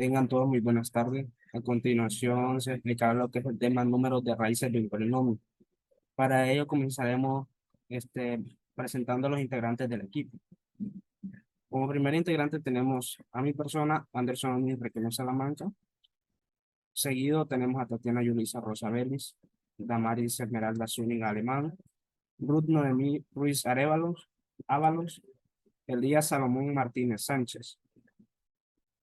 Tengan todos muy buenas tardes. A continuación se explicará lo que es el tema números de raíces de un polinomio. Para ello comenzaremos presentando a los integrantes del equipo. Como primer integrante tenemos a mi persona, Anderson Enrique Salamanca. Seguido tenemos a Tatiana Yulisa Rosa Vélez, Damaris Esmeralda Zúñiga Alemán, Ruth Noemí Ruiz Ábalos, Elías Salomón Martínez Sánchez.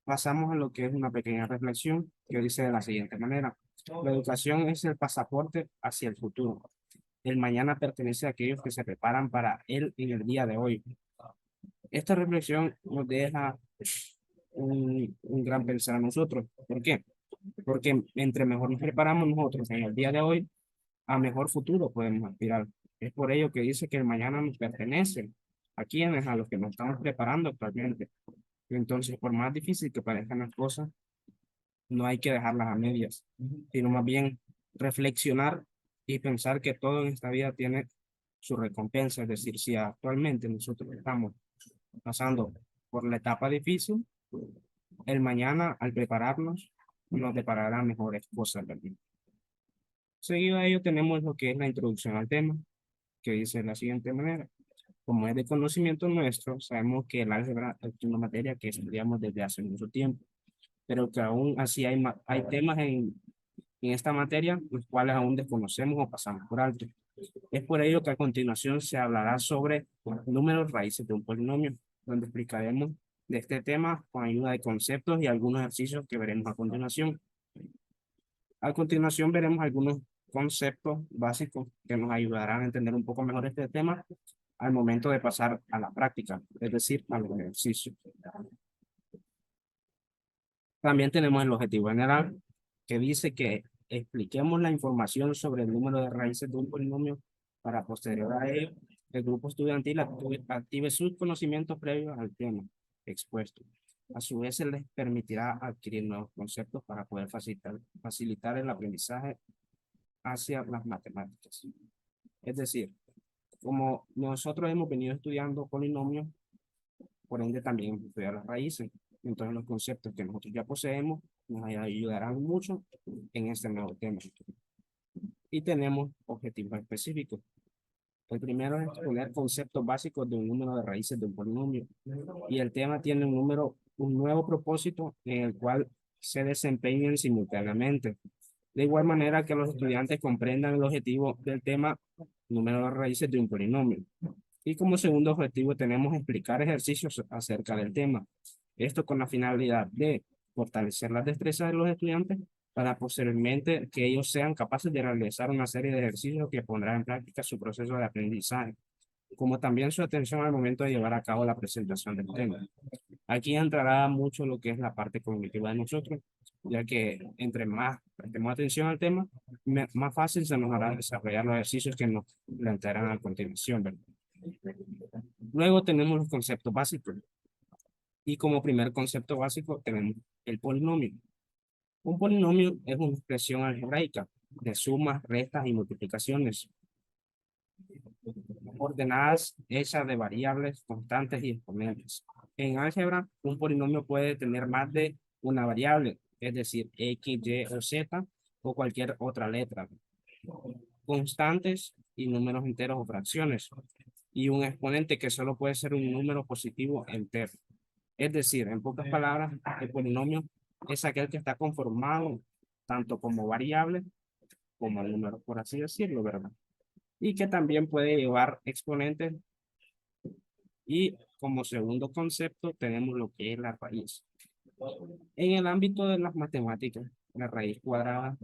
Pasamos a lo que es una pequeña reflexión que dice de la siguiente manera. La educación es el pasaporte hacia el futuro. El mañana pertenece a aquellos que se preparan para él en el día de hoy. Esta reflexión nos deja un gran pensar a nosotros. ¿Por qué? Porque entre mejor nos preparamos nosotros en el día de hoy, a mejor futuro podemos aspirar. Es por ello que dice que el mañana nos pertenece a quienes, a los que nos estamos preparando actualmente. Entonces, por más difícil que parezcan las cosas, no hay que dejarlas a medias, sino más bien reflexionar y pensar que todo en esta vida tiene su recompensa. Es decir, si actualmente nosotros estamos pasando por la etapa difícil, el mañana al prepararnos nos deparará mejores cosas, ¿verdad? Seguido a ello tenemos lo que es la introducción al tema, que dice de la siguiente manera. Como es de conocimiento nuestro, sabemos que el álgebra es una materia que estudiamos desde hace mucho tiempo, pero que aún así hay temas en esta materia los cuales aún desconocemos o pasamos por alto. Es por ello que a continuación se hablará sobre números raíces de un polinomio, donde explicaremos de este tema con ayuda de conceptos y algunos ejercicios que veremos a continuación. A continuación veremos algunos conceptos básicos que nos ayudarán a entender un poco mejor este tema al momento de pasar a la práctica, es decir, a los ejercicios. También tenemos el objetivo general, que dice que expliquemos la información sobre el número de raíces de un polinomio para posterior a ello, el grupo estudiantil active sus conocimientos previos al tema expuesto. A su vez, se les permitirá adquirir nuevos conceptos para poder facilitar el aprendizaje hacia las matemáticas. Es decir, como nosotros hemos venido estudiando polinomios, por ende también hemos estudiado las raíces. Entonces los conceptos que nosotros ya poseemos nos ayudarán mucho en este nuevo tema. Y tenemos objetivos específicos. El primero es exponer conceptos básicos de un número de raíces de un polinomio. Y el tema tiene un nuevo propósito en el cual se desempeñan simultáneamente. De igual manera que los estudiantes comprendan el objetivo del tema número de raíces de un polinomio. Y como segundo objetivo tenemos explicar ejercicios acerca del tema. Esto con la finalidad de fortalecer las destrezas de los estudiantes para posteriormente que ellos sean capaces de realizar una serie de ejercicios que pondrán en práctica su proceso de aprendizaje, como también su atención al momento de llevar a cabo la presentación del tema. Aquí entrará mucho lo que es la parte cognitiva de nosotros, ya que entre más prestemos atención al tema, más fácil se nos hará desarrollar los ejercicios que nos plantearán a continuación, ¿verdad? Luego tenemos los conceptos básicos. Y como primer concepto básico tenemos el polinomio. Un polinomio es una expresión algebraica de sumas, restas y multiplicaciones ordenadas hechas de variables, constantes y exponentes. En álgebra, un polinomio puede tener más de una variable, es decir, X, Y o Z, o cualquier otra letra, constantes y números enteros o fracciones, y un exponente que solo puede ser un número positivo entero. Es decir, en pocas palabras, el polinomio es aquel que está conformado tanto como variable como número, por así decirlo, ¿verdad? Y que también puede llevar exponentes. Y como segundo concepto tenemos lo que es la raíz. En el ámbito de las matemáticas, la raíz cuadrada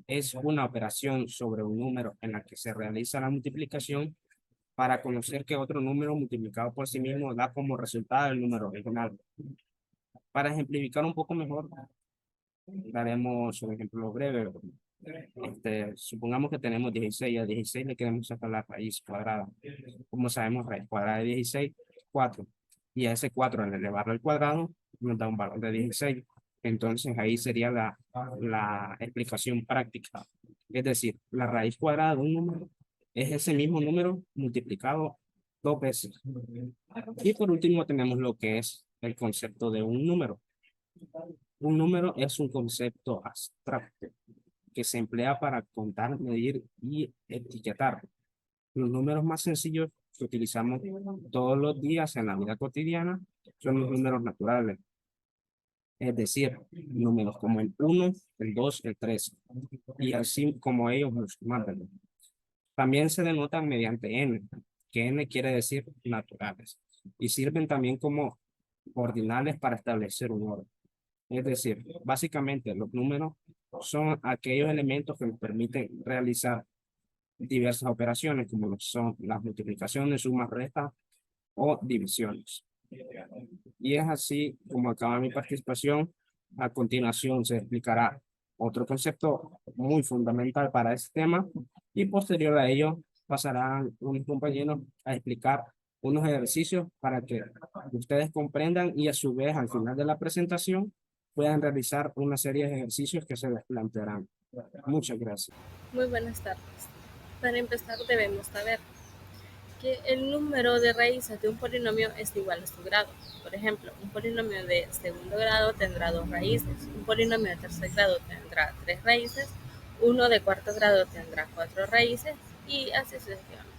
es una operación sobre un número en la que se realiza la multiplicación para conocer que otro número multiplicado por sí mismo da como resultado el número original. Para ejemplificar un poco mejor, daremos un ejemplo breve. Supongamos que tenemos 16 y a 16 le queremos sacar la raíz cuadrada. Como sabemos, raíz cuadrada de 16, 4. Y a ese 4 al elevarlo al cuadrado nos da un valor de 16. Entonces ahí sería la explicación práctica. Es decir, la raíz cuadrada de un número es ese mismo número multiplicado dos veces. Y por último tenemos lo que es el concepto de un número. Un número es un concepto abstracto que se emplea para contar, medir y etiquetar. Los números más sencillos que utilizamos todos los días en la vida cotidiana son los números naturales, es decir, números como el uno, el 2, el 3, y así como ellos los mandan. También se denotan mediante n, que n quiere decir naturales, y sirven también como ordinales para establecer un orden. Es decir, básicamente los números son aquellos elementos que nos permiten realizar diversas operaciones, como lo son las multiplicaciones, sumas, restas o divisiones. Y es así como acaba mi participación. A continuación se explicará otro concepto muy fundamental para este tema y posterior a ello pasarán unos compañeros a explicar unos ejercicios para que ustedes comprendan y a su vez al final de la presentación puedan realizar una serie de ejercicios que se les plantearán. Muchas gracias. Muy buenas tardes. Para empezar debemos saber que el número de raíces de un polinomio es igual a su grado. Por ejemplo, un polinomio de segundo grado tendrá 2 raíces, un polinomio de tercer grado tendrá 3 raíces, uno de cuarto grado tendrá 4 raíces y así sucesivamente.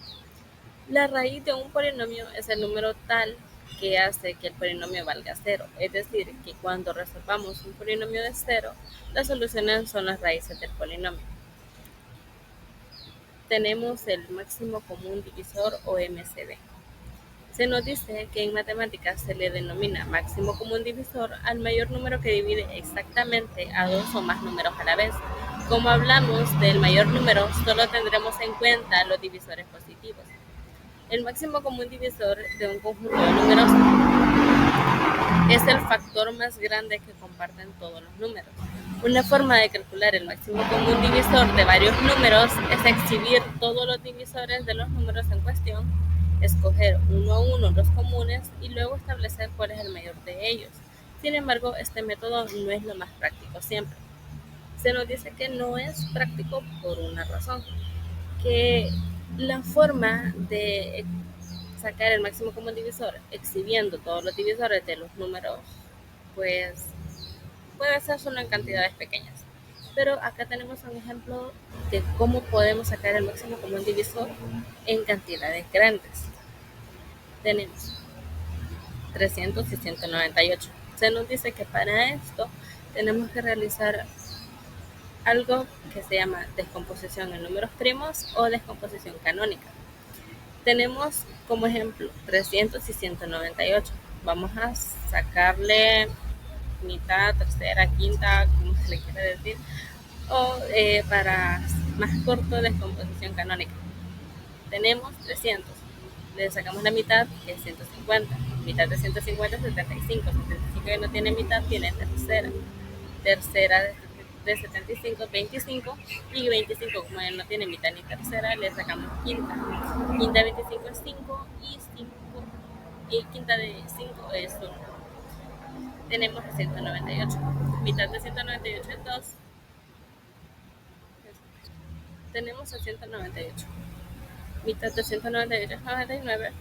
La raíz de un polinomio es el número tal que hace que el polinomio valga cero, es decir, que cuando resolvamos un polinomio de cero, las soluciones son las raíces del polinomio. Tenemos el máximo común divisor o MCD. Se nos dice que en matemáticas se le denomina máximo común divisor al mayor número que divide exactamente a dos o más números a la vez. Como hablamos del mayor número, solo tendremos en cuenta los divisores positivos. El máximo común divisor de un conjunto de números es el factor más grande que comparten todos los números. Una forma de calcular el máximo común divisor de varios números es exhibir todos los divisores de los números en cuestión, escoger uno a uno los comunes y luego establecer cuál es el mayor de ellos. Sin embargo, este método no es lo más práctico siempre. Se nos dice que no es práctico por una razón, que la forma de sacar el máximo común divisor exhibiendo todos los divisores de los números, pues puede ser solo en cantidades pequeñas. Pero acá tenemos un ejemplo de cómo podemos sacar el máximo común divisor en cantidades grandes. Tenemos 300 y 198. Se nos dice que para esto tenemos que realizar algo que se llama descomposición en números primos o descomposición canónica. Tenemos como ejemplo 300 y 198. Vamos a sacarle mitad, tercera, quinta, como se le quiera decir, o para más corto, descomposición canónica. Tenemos 300, le sacamos la mitad, que es 150. Mitad de 150 es 75. 75 que no tiene mitad tiene tercera. Tercera de 75, 25, y 25 como él no tiene mitad ni tercera, le sacamos quinta. Quinta de 25 es 5 y 5 y quinta de 5 es 1. Tenemos 198. Mitad de 198 es 2. Tenemos a 198. Mitad de 198 es 99.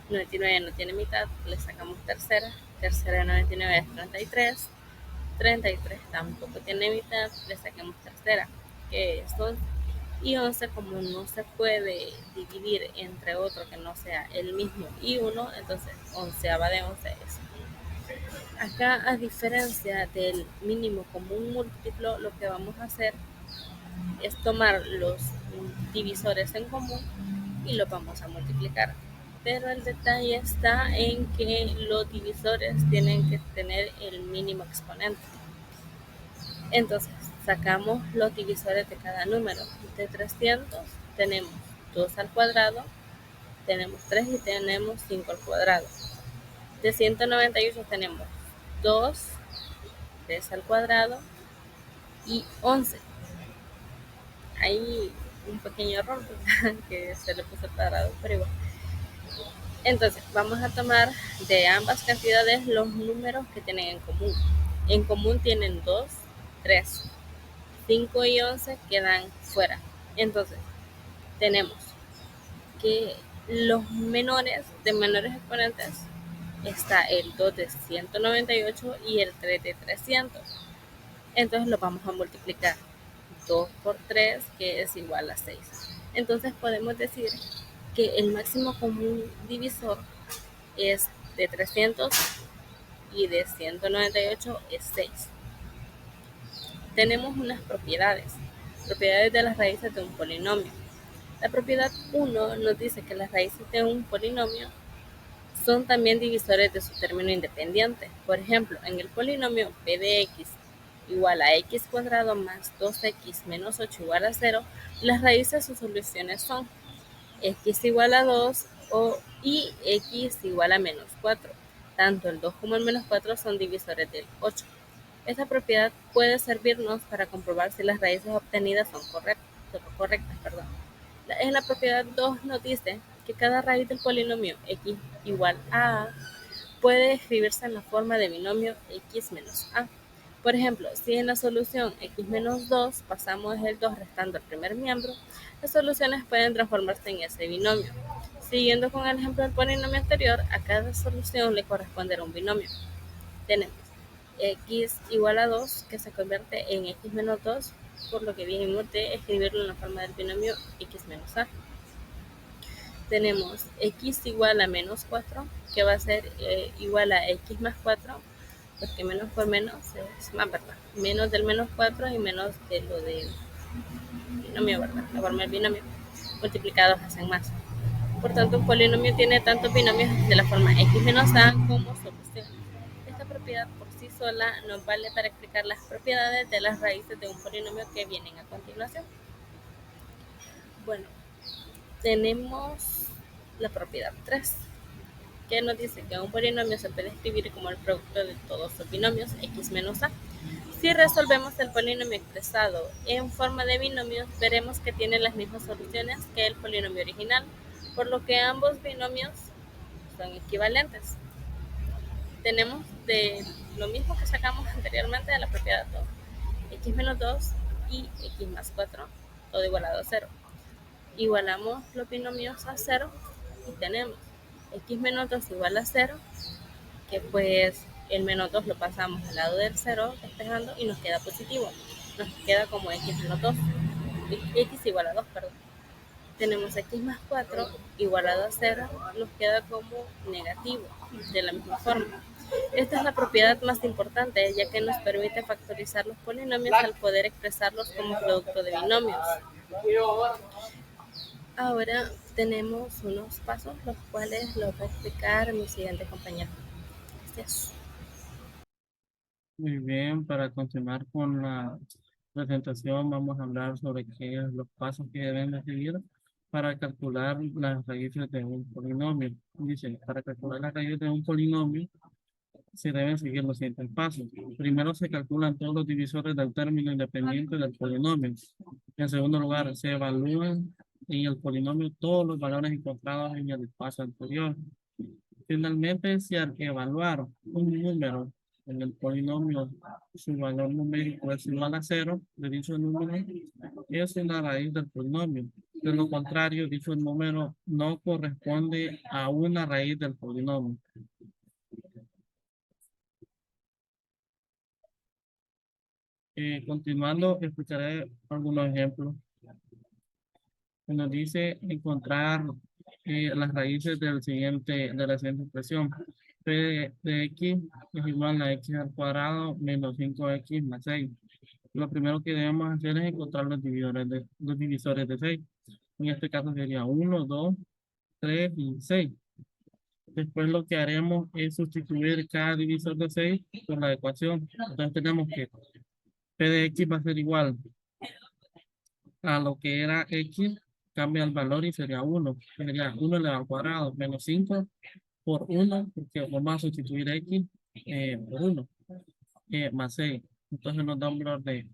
99 no tiene mitad, le sacamos tercera. Tercera de 99 es 33. 33 tampoco tiene mitad, le saquemos tercera, que es 11. Y 11, como no se puede dividir entre otro que no sea el mismo y 1, entonces onceava de 11 es 1. Acá, a diferencia del mínimo común múltiplo, lo que vamos a hacer es tomar los divisores en común y los vamos a multiplicar. Pero el detalle está en que los divisores tienen que tener el mínimo exponente. Entonces, sacamos los divisores de cada número. De 300 tenemos 2 al cuadrado, tenemos 3 y tenemos 5 al cuadrado. De 198 tenemos 2, 3 al cuadrado y 11. Hay un pequeño error que se le puso al cuadrado, pero igual. Entonces, vamos a tomar de ambas cantidades los números que tienen en común. En común tienen 2, 3. 5 y 11 quedan fuera. Entonces, tenemos que los menores de menores exponentes está el 2 de 198 y el 3 de 300. Entonces lo vamos a multiplicar. 2 por 3, que es igual a 6. Entonces podemos decir que el máximo común divisor es de 300 y de 198 es 6. Tenemos unas propiedades de las raíces de un polinomio. La propiedad 1 nos dice que las raíces de un polinomio son también divisores de su término independiente. Por ejemplo, en el polinomio p de x igual a x cuadrado más 2x menos 8 igual a 0, las raíces o soluciones son x igual a 2 y x igual a menos 4. Tanto el 2 como el menos 4 son divisores del 8. Esta propiedad puede servirnos para comprobar si las raíces obtenidas son correctas. En la propiedad 2 nos dice que cada raíz del polinomio x igual a puede escribirse en la forma de binomio x menos a. Por ejemplo, si en la solución x menos 2 pasamos el 2 restando el primer miembro, las soluciones pueden transformarse en ese binomio. Siguiendo con el ejemplo del polinomio anterior, a cada solución le corresponderá un binomio. Tenemos x igual a 2, que se convierte en x menos 2, por lo que vinimos de escribirlo en la forma del binomio x menos a. Tenemos x igual a menos 4, que va a ser igual a x más 4, porque menos por menos es más, ¿verdad? Menos del menos 4 y menos de lo del binomio, ¿verdad? La forma del binomio. Multiplicados hacen más. Por tanto, un polinomio tiene tantos binomios de la forma x menos a como solución. Esta propiedad por sí sola nos vale para explicar las propiedades de las raíces de un polinomio que vienen a continuación. Bueno, tenemos la propiedad 3, que nos dice que un polinomio se puede escribir como el producto de todos sus binomios x menos a. Si resolvemos el polinomio expresado en forma de binomios, veremos que tiene las mismas soluciones que el polinomio original, por lo que ambos binomios son equivalentes. Tenemos de lo mismo que sacamos anteriormente de la propiedad 2, x menos 2 y x más 4, todo igualado a 0. Igualamos los binomios a 0 y tenemos x menos 2 igual a 0, que pues el menos 2 lo pasamos al lado del 0 despejando y nos queda positivo. Nos queda como x menos 2, x igual a 2, perdón. Tenemos x más 4 igualado a 0, nos queda como negativo, de la misma forma. Esta es la propiedad más importante, ya que nos permite factorizar los polinomios al poder expresarlos como producto de binomios. Ahora tenemos unos pasos, los cuales los va a explicar mi siguiente compañero. Gracias. Muy bien, para continuar con la presentación, vamos a hablar sobre qué es los pasos que deben de seguir para calcular las raíces de un polinomio. Dice, para calcular las raíces de un polinomio, se deben seguir los siguientes pasos. Primero se calculan todos los divisores del término independiente del polinomio. En segundo lugar, se evalúan en el polinomio todos los valores encontrados en el paso anterior. Finalmente, si al evaluar un número en el polinomio, su valor numérico es igual a 0, de dicho número es una raíz del polinomio. De lo contrario, dicho número no corresponde a una raíz del polinomio. Continuando, explicaré algunos ejemplos. Nos dice encontrar las raíces de la siguiente expresión. P de x es igual a x al cuadrado menos 5x más 6. Lo primero que debemos hacer es encontrar los divisores de 6. En este caso sería 1, 2, 3 y 6. Después lo que haremos es sustituir cada divisor de 6 por la ecuación. Entonces tenemos que P de x va a ser igual a lo que era x, cambia el valor y sería 1. Sería 1 elevado al cuadrado menos 5 por 1, porque vamos a sustituir x por 1, más 6. Entonces nos da un valor de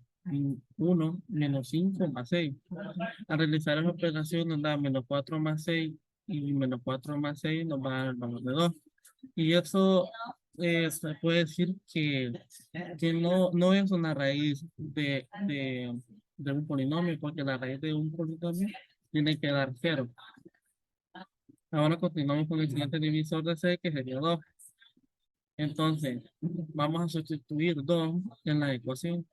1 menos 5 más 6. Al realizar esa operación nos da menos 4 más 6 y menos 4 más 6 nos va a dar el valor de 2. Y eso se puede decir que no es una raíz de un polinomio, porque la raíz de un polinomio tiene que dar 0. Ahora continuamos con el siguiente divisor de 6, que sería 2. Entonces, vamos a sustituir 2 en la ecuación.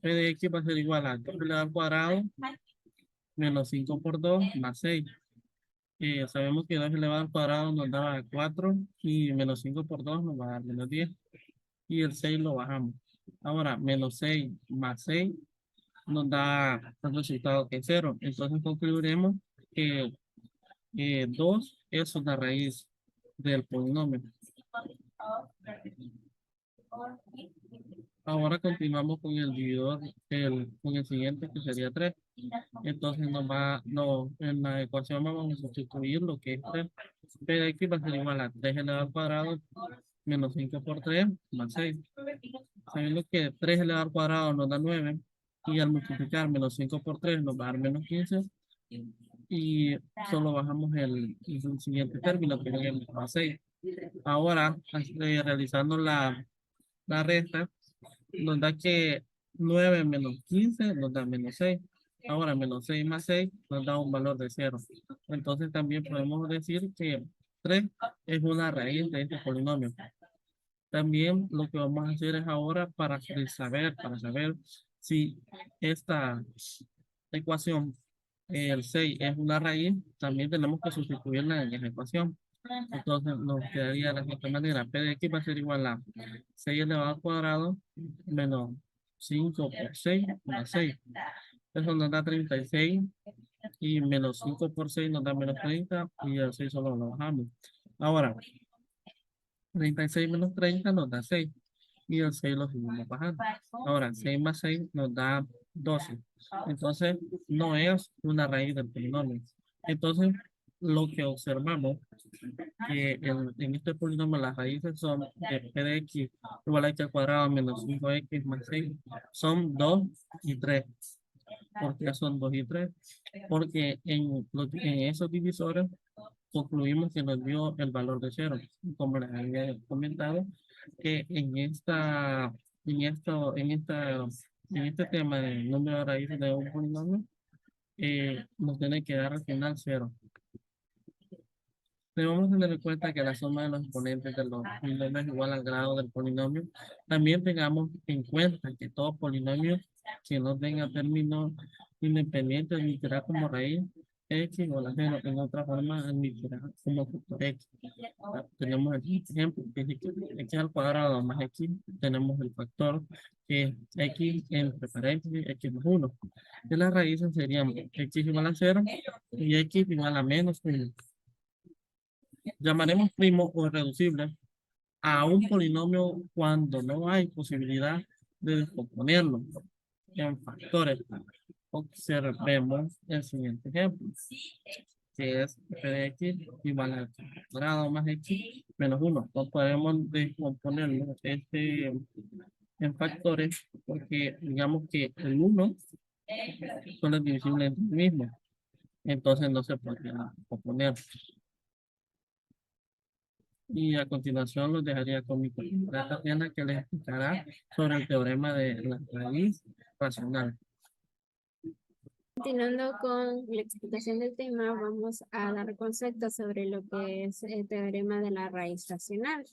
P de X va a ser igual a 2 elevado al cuadrado menos 5 por 2 más 6. Sabemos que 2 elevado al cuadrado nos da 4 y menos 5 por 2 nos va a dar menos 10. Y el 6 lo bajamos. Ahora, menos 6 más 6 nos da el resultado que es 0. Entonces concluiremos que 2 es una raíz del polinomio. Ahora continuamos con el dividor, con el siguiente que sería 3. Entonces en la ecuación vamos a sustituir lo que es 3. P de X va a ser igual a 3 elevado al cuadrado menos 5 por 3 más 6. Sabiendo que 3 elevado al cuadrado nos da 9 y al multiplicar menos 5 por 3 nos va a dar menos 15 y solo bajamos el siguiente término que es el más 6. Ahora, realizando la resta, nos da que 9 menos 15 nos da menos 6. Ahora, menos 6 más 6 nos da un valor de 0. Entonces, también podemos decir que 3 es una raíz de este polinomio. También lo que vamos a hacer es ahora para saber si esta ecuación, el 6 es una raíz, también tenemos que sustituirla en esa ecuación. Entonces nos quedaría de la siguiente manera. P de X va a ser igual a 6 elevado al cuadrado menos 5 por 6 más 6. Eso nos da 36 y menos 5 por 6 nos da menos 30 y el 6 solo lo bajamos. Ahora, 36 menos 30 nos da 6 y el 6 lo seguimos bajando. Ahora, 6 más 6 nos da 12. Entonces, no es una raíz del polinomio. Entonces, lo que observamos que en este polinomio las raíces son de P de X igual a X al cuadrado menos 5X más 6 son 2 y 3. ¿Por qué son 2 y 3? Porque en esos divisores concluimos que nos dio el valor de 0. Como les había comentado, que en este tema del número de raíces de un polinomio, nos tiene que dar al final 0. Debemos tener en cuenta que la suma de los exponentes de los polinomios es igual al grado del polinomio. También tengamos en cuenta que todo polinomio que no tenga términos independientes admitirá como raíz X igual a 0. En otra forma, admitirá como factor X. Tenemos el ejemplo que es X al cuadrado más X. Tenemos el factor que es X entre paréntesis X más 1. Y las raíces serían X igual a 0 y X igual a menos 1. Llamaremos primo o irreducible a un polinomio cuando no hay posibilidad de descomponerlo en factores. Observemos el siguiente ejemplo, que es f de x igual a x cuadrado más x menos 1. No podemos descomponerlo en factores porque digamos que el 1 solo es divisible entre el mismo. Entonces no se puede componer. Y a continuación los dejaría con mi compañera Tatiana que les explicará sobre el teorema de la raíz racional. Continuando con la explicación del tema, vamos a dar conceptos sobre lo que es el teorema de la raíz racional.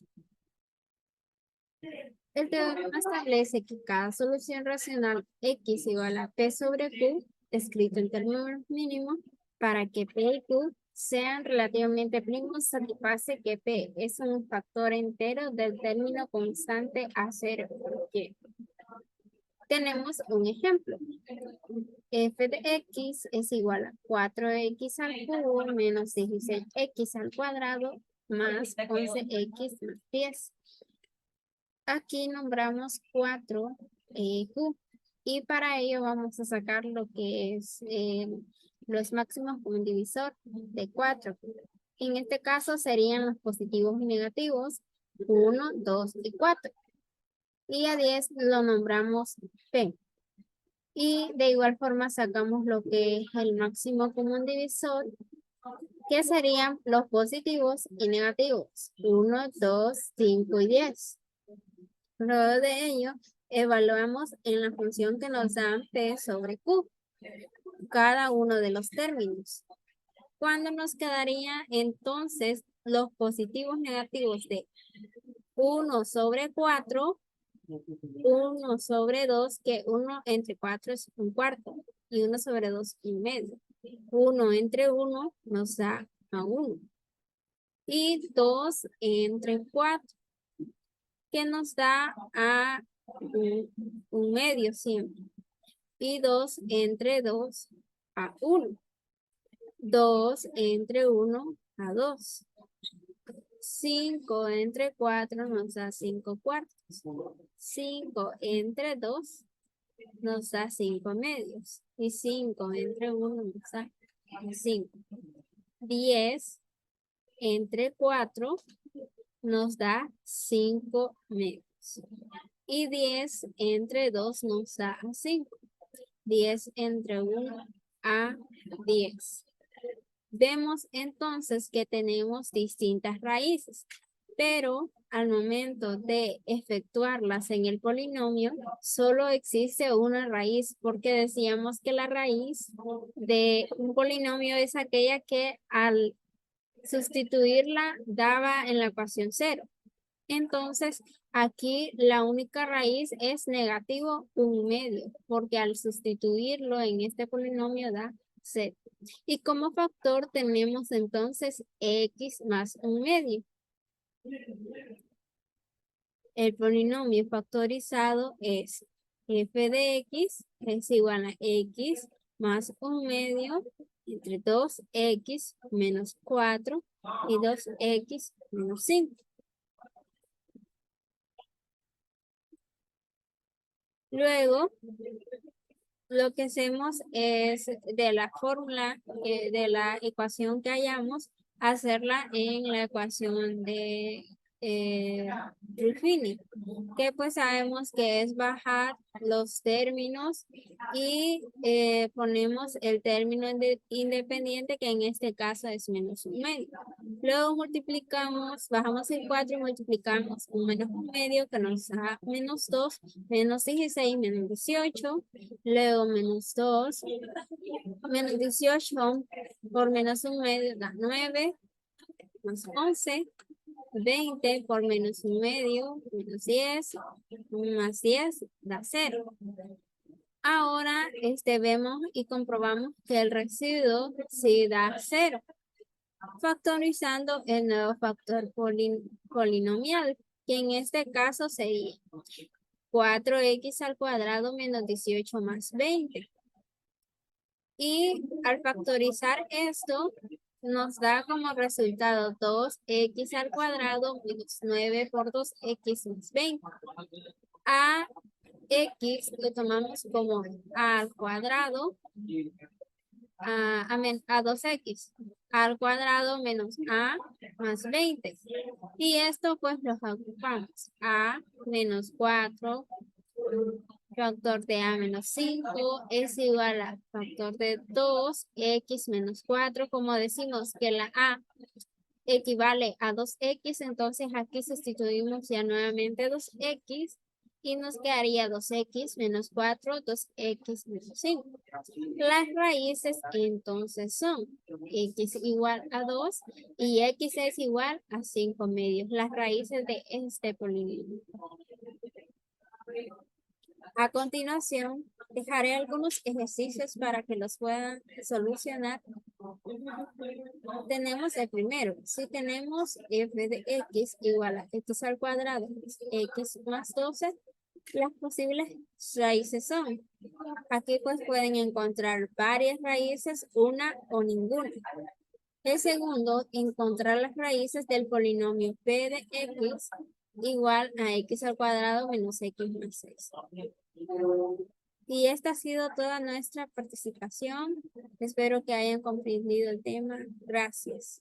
El teorema establece que cada solución racional X igual a P sobre Q, escrito en términos mínimos, para que P y Q sean relativamente primos, satisface que P es un factor entero del término constante a 0. Tenemos un ejemplo. F de X es igual a 4X al cubo menos 16X al cuadrado más 11X más 10. Aquí nombramos 4Q y para ello vamos a sacar lo que es los máximos común divisor de 4. En este caso serían los positivos y negativos 1, 2 y 4. Y a 10 lo nombramos P. Y de igual forma sacamos lo que es el máximo común divisor, que serían los positivos y negativos 1, 2, 5 y 10. Luego de ello, evaluamos en la función que nos da P sobre Q cada uno de los términos. ¿Cuándo nos quedaría entonces los positivos negativos de 1 sobre 4, 1 sobre 2, que 1 entre 4 es un cuarto, y 1 sobre 2 y medio. 1 entre 1 nos da a 1. Y 2 entre 4, que nos da a un medio siempre. Y 2 entre 2 a 1. 2 entre 1 a 2. 5 entre 4 nos da 5 cuartos. 5 entre 2 nos da 5 medios. Y 5 entre 1 nos da 5. 10 entre 4 nos da 5 medios. Y 10 entre 2 nos da 5. 10 entre 1 a 10. Vemos entonces que tenemos distintas raíces, pero al momento de efectuarlas en el polinomio, solo existe una raíz, porque decíamos que la raíz de un polinomio es aquella que al sustituirla daba en la ecuación 0. Entonces, aquí la única raíz es negativo 1/2, porque al sustituirlo en este polinomio da 0. Y como factor tenemos entonces x más 1/2. El polinomio factorizado es f de x es igual a x más 1/2 entre 2x menos 4 y 2x menos 5. Luego, lo que hacemos es de la fórmula, de la ecuación que hallamos, hacerla en la ecuación de Ruffini, que pues sabemos que es bajar los términos y ponemos el término independiente, que en este caso es menos 1/2. Luego multiplicamos, bajamos el 4 y multiplicamos un menos 1/2, que nos da menos 2, menos 16, menos 18. Luego menos 2, menos 18 por menos 1/2 da 9, más 11, 20 por menos 1/2, menos 10, más 10 da 0. Ahora vemos y comprobamos que el residuo sí da 0, factorizando el nuevo factor polinomial, que en este caso sería 4x al cuadrado menos 18 más 20. Y al factorizar esto, nos da como resultado 2x al cuadrado menos 9 por 2x más 20. A x lo tomamos como a al cuadrado, a 2x al cuadrado menos a más 20. Y esto pues lo agrupamos. A menos 4 factor de a menos 5 es igual a factor de 2x menos 4. Como decimos que la a equivale a 2x, entonces aquí sustituimos ya nuevamente 2x y nos quedaría 2x menos 4, 2x menos 5. Las raíces entonces son x igual a 2 y x es igual a 5 medios. Las raíces de este polinomio. A continuación, dejaré algunos ejercicios para que los puedan solucionar. Tenemos el primero. Si tenemos f de x igual a x al cuadrado más x más 12, las posibles raíces son. Aquí pues pueden encontrar varias raíces, una o ninguna. El segundo, encontrar las raíces del polinomio p de x igual a x al cuadrado menos x más 6. Y esta ha sido toda nuestra participación. Espero que hayan comprendido el tema. Gracias.